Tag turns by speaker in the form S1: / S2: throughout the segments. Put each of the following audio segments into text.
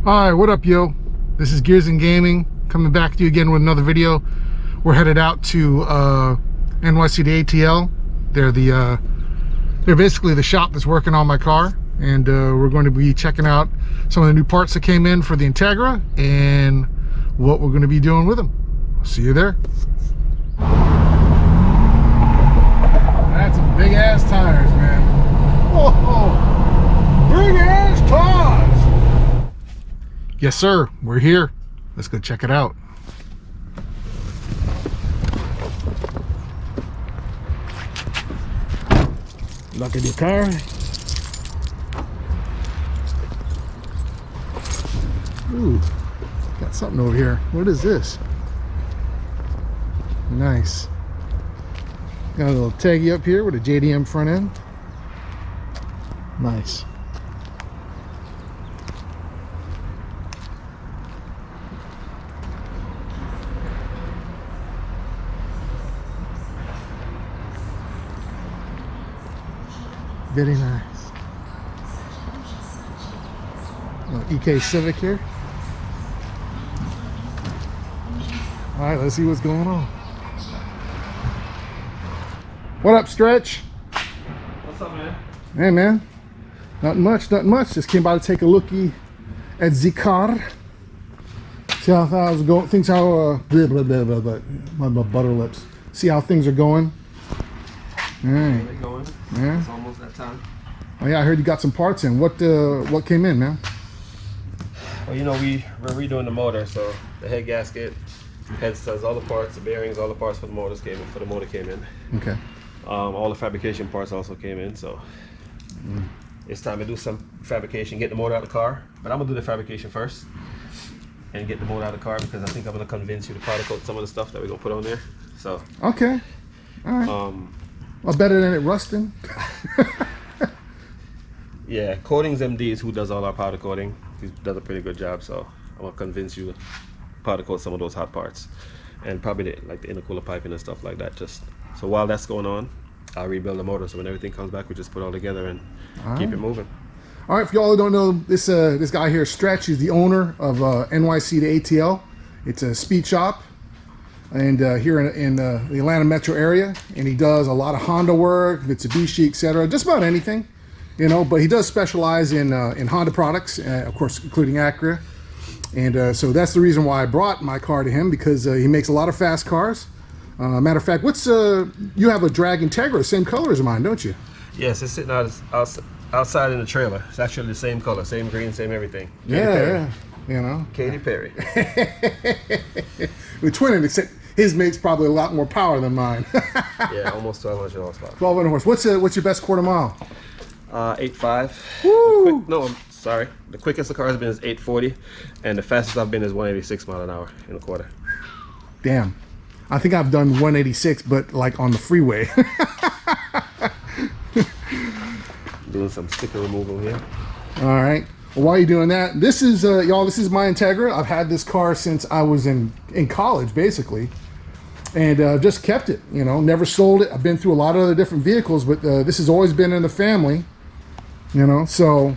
S1: Alright, what up, yo? This is Gears and Gaming, coming back to you again with another video. We're headed out to NYC2ATL. They're basically the shop that's working on my car, and we're going to be checking out some of the new parts that came in for the Integra and what we're going to be doing with them. See you there. That's some big ass tires, man. Whoa, big ass tires. Yes, sir. We're here. Let's go check it out. Look at your car. Ooh, got something over here. What is this? Nice. Got a little taggy up here with a JDM front end. Nice. Very nice. EK Civic here. All right, let's see what's going on. What up, Stretch?
S2: What's up, man?
S1: Hey, man. Nothing much, nothing much. Just came by to take a looky at the car. See how things go. Things how blah blah blah blah blah. My butter lips. See how things are going. All right.
S2: They're going.
S1: Yeah.
S2: It's almost that time.
S1: Oh yeah, I heard you got some parts in. What came in, man?
S2: Well, you know, we're redoing the motor, so the head gasket, head studs, all the parts, the bearings, all the parts for the motors came in. For the motor came in.
S1: Okay.
S2: All the fabrication parts also came in, so it's time to do some fabrication, get the motor out of the car. But I'm gonna do the fabrication first and get the motor out of the car because I think I'm gonna convince you to powder coat some of the stuff that we're gonna put on there. So.
S1: Okay. All right. Well, better than it rusting.
S2: Yeah, Coatings MD is who does all our powder coating. He does a pretty good job, so I'm gonna convince you to powder coat some of those hot parts, and probably the intercooler piping and stuff like that. Just so while that's going on, I'll rebuild the motor. So when everything comes back, we just put it all together and keep it moving.
S1: All right, for y'all who don't know, this guy here, Stretch, is the owner of NYC2ATL. It's a speed shop, and here in the Atlanta metro area, and he does a lot of Honda work, Mitsubishi, etc. Just about anything. You know, but he does specialize in Honda products, of course, including Acura. And so that's the reason why I brought my car to him, because he makes a lot of fast cars. Matter of fact, you have a drag Integra, same color as mine, don't you?
S2: Yes, it's sitting outside in the trailer. It's actually the same color, same green, same everything.
S1: Yeah, you know.
S2: Katy Perry.
S1: We're twinning, except his makes probably a lot more power than mine.
S2: Yeah, almost 1,200 horsepower.
S1: 1,200 horse. What's your best quarter mile?
S2: 8.5.
S1: Woo!
S2: The quickest the car has been is 840, and the fastest I've been is 186 mile an hour in a quarter.
S1: Damn, I think I've done 186, but like on the freeway.
S2: Doing some sticker removal here.
S1: All right. Well, while you're doing that, this is y'all. This is my Integra. I've had this car since I was in college, basically. And just kept it, you know, never sold it. I've been through a lot of other different vehicles, but this has always been in the family, you know, so.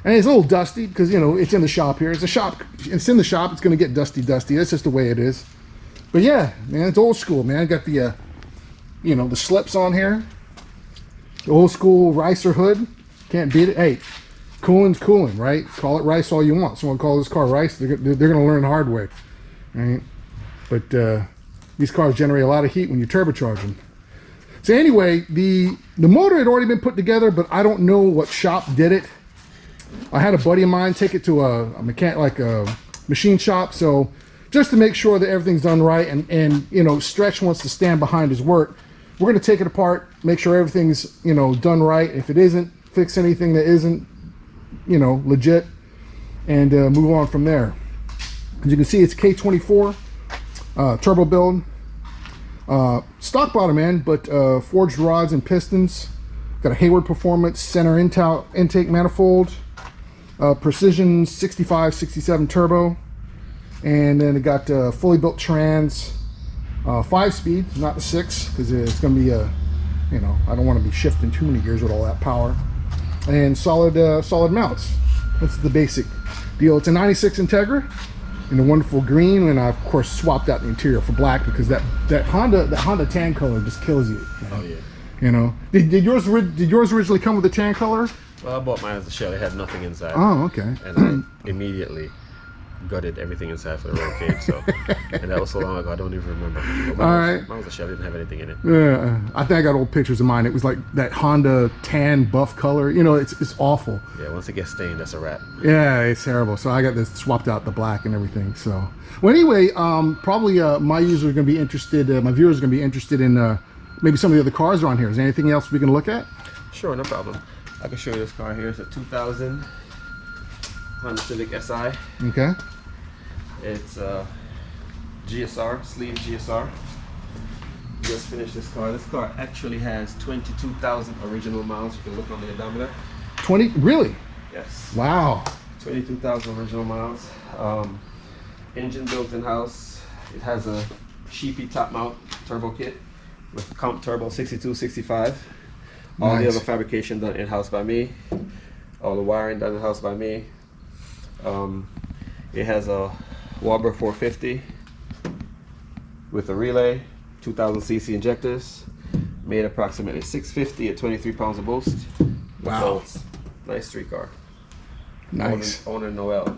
S1: And it's a little dusty because, you know, it's in the shop here. It's a shop. It's in the shop. It's going to get dusty. That's just the way it is. But yeah, man, it's old school, man. I got the, you know, the slips on here. The old school Ricer hood. Can't beat it. Hey, cooling's cooling, right? Call it rice all you want. Someone call this car rice, they're going to learn the hard way, right? But, these cars generate a lot of heat when you turbocharge them. So anyway, the motor had already been put together, but I don't know what shop did it. I had a buddy of mine take it to a mechanic, like a machine shop, so just to make sure that everything's done right, and you know, Stretch wants to stand behind his work. We're going to take it apart, make sure everything's, you know, done right. If it isn't, fix anything that isn't, you know, legit, and move on from there. As you can see, it's K24 turbo build, stock bottom end, but forged rods and pistons. Got a Hayward Performance center intake manifold, precision 65-67 turbo, and then it got fully built trans, 5-speed, not the 6, because it's going to be a, I don't want to be shifting too many gears with all that power, and solid mounts. That's the basic deal. It's a 96 Integra in a wonderful green, and I of course swapped out the interior for black because that Honda tan color just kills you.
S2: Oh yeah.
S1: You know, did yours originally come with the tan color?
S2: Well, I bought mine as a shell. It had nothing inside.
S1: Oh, okay.
S2: And I immediately gutted everything inside for the roll cage. So, and that was so long ago, I don't even remember.
S1: All right.
S2: Mine was a shell. It didn't have anything in it.
S1: Yeah, I think I got old pictures of mine. It was like that Honda tan buff color. You know, it's awful.
S2: Yeah, once it gets stained, that's a wrap.
S1: Yeah, it's terrible. So I got this swapped out the black and everything. So, well, anyway, probably my users are going to be interested. My viewers are going to be interested in maybe some of the other cars are on here. Is there anything else we can look at?
S2: Sure, no problem. I can show you this car here. It's a 2000 Honda Civic Si.
S1: Okay.
S2: It's GSR, sleeve GSR. Just finished this car. This car actually has 22,000 original miles. You can look on the odometer.
S1: 20? Really?
S2: Yes.
S1: Wow.
S2: 22,000 original miles. Engine built in-house. It has a sheepy top mount turbo kit with comp turbo 6265. All the other fabrication done in-house by me. All the wiring done in-house by me. It has a Warbur 450 with a relay, 2000cc injectors, made approximately 650 at 23 pounds of boost.
S1: Wow.
S2: So it's nice street car.
S1: Nice.
S2: Owner Noel.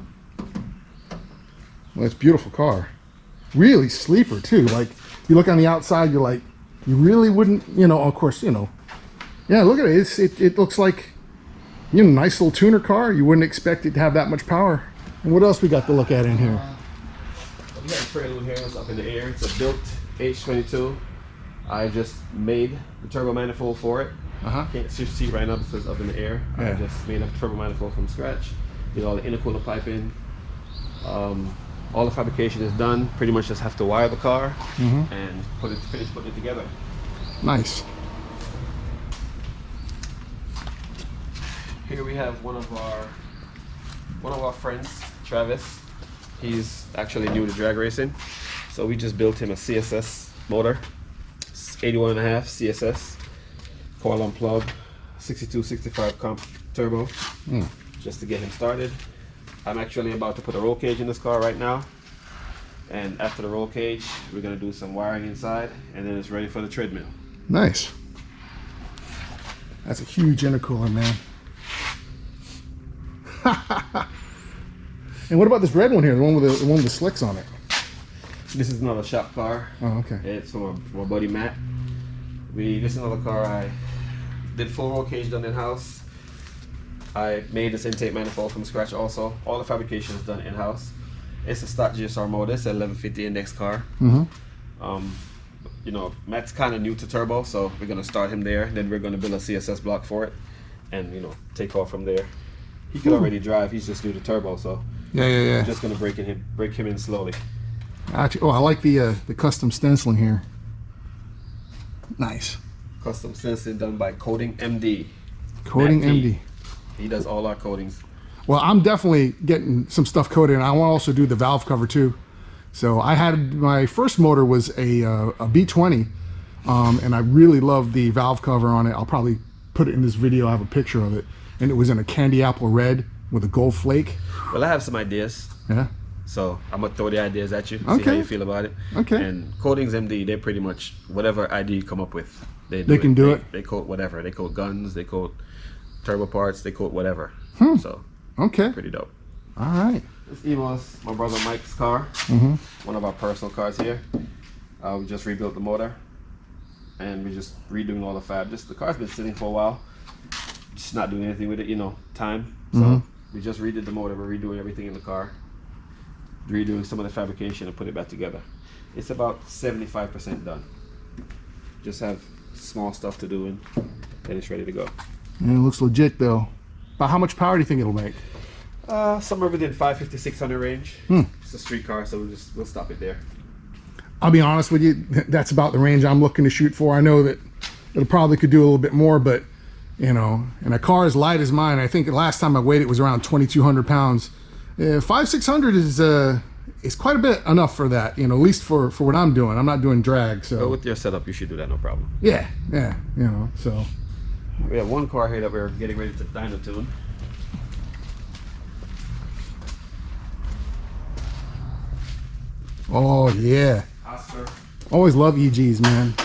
S1: Well, it's a beautiful car. Really sleeper too. Like you look on the outside, you're like, you really wouldn't, you know, of course, you know. Yeah, look at it. It looks like, you know, nice little tuner car. You wouldn't expect it to have that much power. And what else we got to look at in here?
S2: We got a Prelude here. It's up in the air. It's a built H22. I just made the turbo manifold for it. Can't see right now because it's up in the air.
S1: Yeah.
S2: I just made a turbo manifold from scratch. Did all the intercooler piping. All the fabrication is done. Pretty much just have to wire the car and finish putting it together.
S1: Nice.
S2: Here we have one of our friends, Travis. He's actually new to drag racing, so we just built him a CSS motor, 81.5 CSS, coil on plug, 6265 comp turbo, just to get him started. I'm actually about to put a roll cage in this car right now, and after the roll cage, we're gonna do some wiring inside, and then it's ready for the treadmill.
S1: Nice. That's a huge intercooler, man. And what about this red one here, the one with the slicks on it?
S2: This is another shop car.
S1: Oh, okay.
S2: It's from my buddy Matt. This is another car I did full roll cage done in house. I made this intake manifold from scratch also. All the fabrication is done in house. It's a stock GSR motor. It's an 1150 index car. You know, Matt's kind of new to turbo, so we're gonna start him there. Then we're gonna build a CSS block for it, and you know, take off from there. He can already drive. He's just new to turbo, so
S1: Yeah.
S2: we're just gonna break him in slowly.
S1: Actually, I like the custom stenciling here. Nice.
S2: Custom stenciling done by Coating MD.
S1: Coating
S2: Matt T.
S1: MD.
S2: He does all our coatings.
S1: Well, I'm definitely getting some stuff coated, and I want to also do the valve cover too. So I had my first motor was a B20, and I really love the valve cover on it. I'll probably put it in this video. I have a picture of it, and it was in a candy apple red with a gold flake.
S2: Well, I have some ideas.
S1: Yeah.
S2: So I'm gonna throw the ideas at you. See
S1: Okay.
S2: how you feel about it.
S1: Okay.
S2: And Coatings MD, they pretty much whatever idea you come up with, they
S1: can do it.
S2: They coat whatever. They coat guns. They coat turbo parts. They coat whatever. So
S1: Okay.
S2: pretty dope.
S1: All right.
S2: This Evo's my brother Mike's car. One of our personal cars here. We just rebuilt the motor, and we're just redoing all the fab. The car's been sitting for a while, just not doing anything with it. You know, time. So we just redid the motor. We're redoing everything in the car, redoing some of the fabrication and put it back together. It's about 75% done. Just have small stuff to do, and then it's ready to go.
S1: And it looks legit though. About how much power do you think it'll make?
S2: Somewhere within 550, 600 range. It's a street car, so we'll stop it there.
S1: I'll be honest with you, that's about the range I'm looking to shoot for. I know that it probably could do a little bit more, but you know, and a car as light as mine, I think the last time I weighed it was around 2,200 pounds. 500-600 is quite a bit enough for that, you know, at least for what I'm doing. I'm not doing drag, so.
S2: But with your setup, you should do that, no problem.
S1: Yeah, you know, so.
S2: We have one car here that we're getting ready to dyno tune.
S1: Oh yeah.
S2: Oscar.
S1: Always love EGs, man.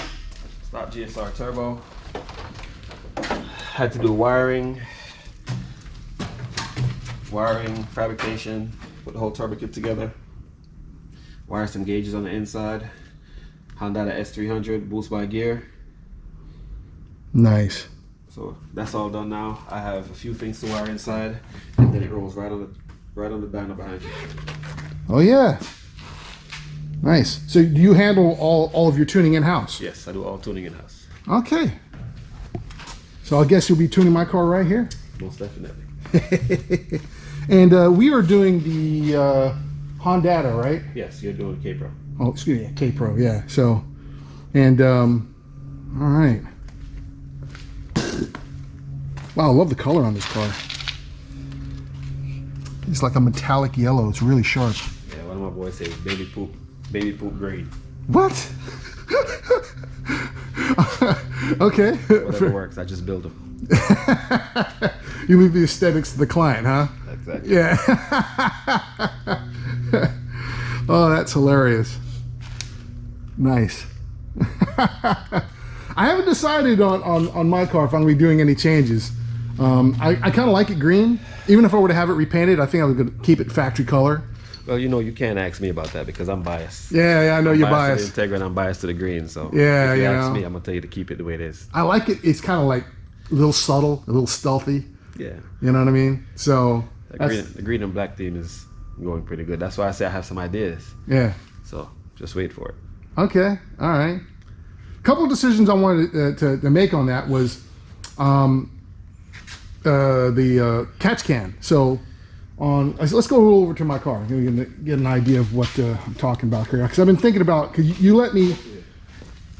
S2: Stop GSR turbo. Had to do wiring, fabrication, put the whole turbo kit together. Wire some gauges on the inside. Honda S300 boost by gear.
S1: Nice.
S2: So that's all done now. I have a few things to wire inside, and then it rolls right on the dyno behind you.
S1: Oh yeah. Nice. So do you handle all of your tuning in-house?
S2: Yes, I do all tuning in-house.
S1: Okay. So I guess you'll be tuning my car right here?
S2: Most definitely.
S1: And we are doing the Honda, right?
S2: Yes, you're doing K-Pro.
S1: Oh, excuse me, K-Pro, yeah. So, and, all right. Wow, I love the color on this car. It's like a metallic yellow. It's really sharp.
S2: Yeah, one of my boys says baby poop green.
S1: What? Okay.
S2: Whatever works, I just build them.
S1: You leave the aesthetics to the client, huh?
S2: Exactly.
S1: Yeah. Oh, that's hilarious. Nice. I haven't decided on my car if I'm going to be doing any changes. I kind of like it green. Even if I were to have it repainted, I think I was going to keep it factory color.
S2: Well, you know, you can't ask me about that because I'm biased.
S1: Yeah, I know you're biased.
S2: To the Integra and I'm biased to the green, so
S1: yeah,
S2: if you
S1: you
S2: ask
S1: know.
S2: me, I'm going to tell you to keep it the way it is.
S1: I like it. It's kind of like a little subtle, a little stealthy.
S2: Yeah.
S1: You know what I mean? So
S2: the green and black theme is going pretty good. That's why I say I have some ideas.
S1: Yeah.
S2: So just wait for it.
S1: Okay. All right. A couple of decisions I wanted to make on that was the catch can. So let's go over to my car and get an idea of what I'm talking about here, because I've been thinking about, because you let me.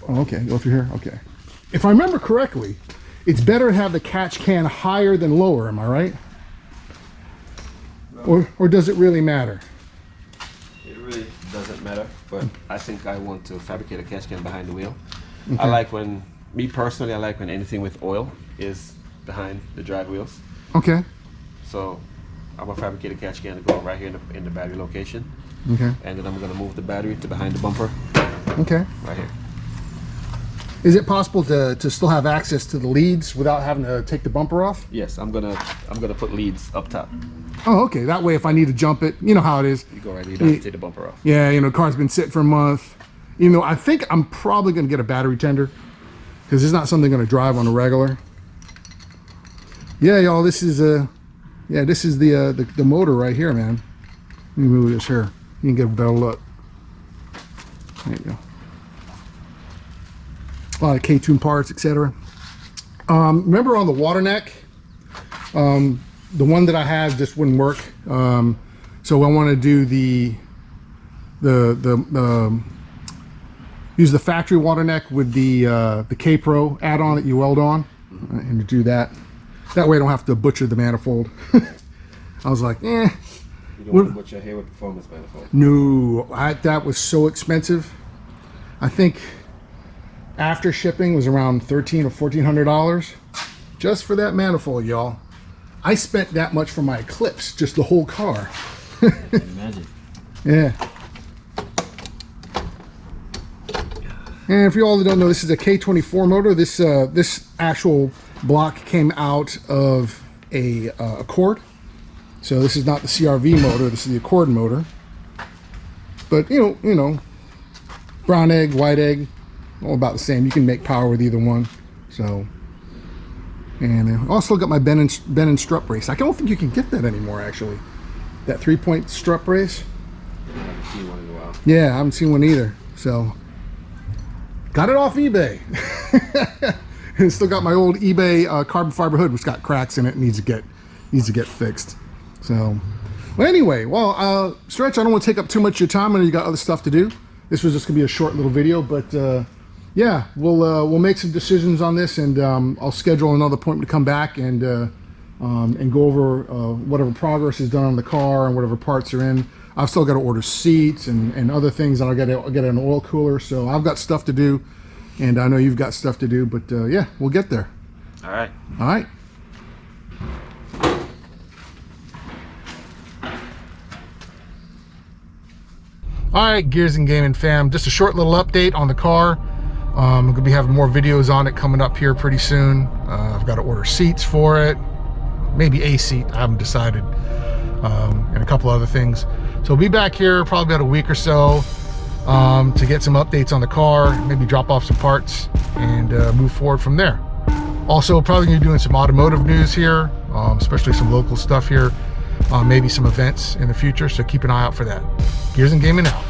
S1: Oh, okay, go through here. Okay. If I remember correctly, it's better to have the catch can higher than lower. Am I right? Or does it really matter?
S2: It really doesn't matter, but I think I want to fabricate a catch can behind the wheel.
S1: Okay.
S2: I like when anything with oil is behind the drive wheels.
S1: Okay.
S2: So I'm gonna fabricate a catch can to go right here in the battery location.
S1: Okay.
S2: And then I'm gonna move the battery to behind the bumper.
S1: Okay.
S2: Right here.
S1: Is it possible to still have access to the leads without having to take the bumper off?
S2: Yes, I'm gonna put leads up top.
S1: Oh, okay. That way, if I need to jump it, you know how it is.
S2: You go right here, you don't have to take the bumper off.
S1: Yeah, you know, the car's been sitting for a month. You know, I think I'm probably going to get a battery tender because it's not something I'm going to drive on a regular. Yeah, y'all, this is the motor right here, man. Let me move this here. You can get a better look. There you go. A lot of K-tune parts, etc. Remember on the water neck, the one that I have just wouldn't work. So I want to do use the factory water neck with the K-Pro add-on that you weld on, and to do that. That way I don't have to butcher the manifold. I was like, eh.
S2: You don't want to butcher your hair with performance manifold.
S1: No, that was so expensive. I think after shipping was around $1,300 or $1,400 just for that manifold, y'all. I spent that much for my Eclipse, just the whole car.
S2: Imagine.
S1: Yeah. And for you all that don't know, this is a K24 motor. This actual block came out of a Accord. So this is not the CRV motor. This is the Accord motor. But you know, brown egg, white egg, all about the same. You can make power with either one. So, and I also got my bend and strut brace. I don't think you can get that anymore, actually. That 3-point strut brace.
S2: I haven't seen one in a while.
S1: Yeah, I haven't seen one either. So, got it off eBay. And still got my old eBay carbon fiber hood, which got cracks in it, and needs to get fixed. So, well, anyway, Stretch, I don't want to take up too much of your time. I know you got other stuff to do. This was just gonna be a short little video, but yeah, we'll make some decisions on this, and I'll schedule another appointment to come back and go over whatever progress is done on the car and whatever parts are in. I've still got to order seats and other things, and I'll get an oil cooler. So I've got stuff to do, and I know you've got stuff to do, but yeah, we'll get there.
S2: All right.
S1: All right. All right, Gears and Gaming fam, just a short little update on the car. I'm gonna be having more videos on it coming up here pretty soon. I've got to order seats for it, maybe a seat, I haven't decided, and a couple other things. So we'll be back here probably about a week or so to get some updates on the car, maybe drop off some parts and move forward from there. Also, probably gonna be doing some automotive news here, especially some local stuff here, maybe some events in the future, so keep an eye out for that. Gears and Gaming out.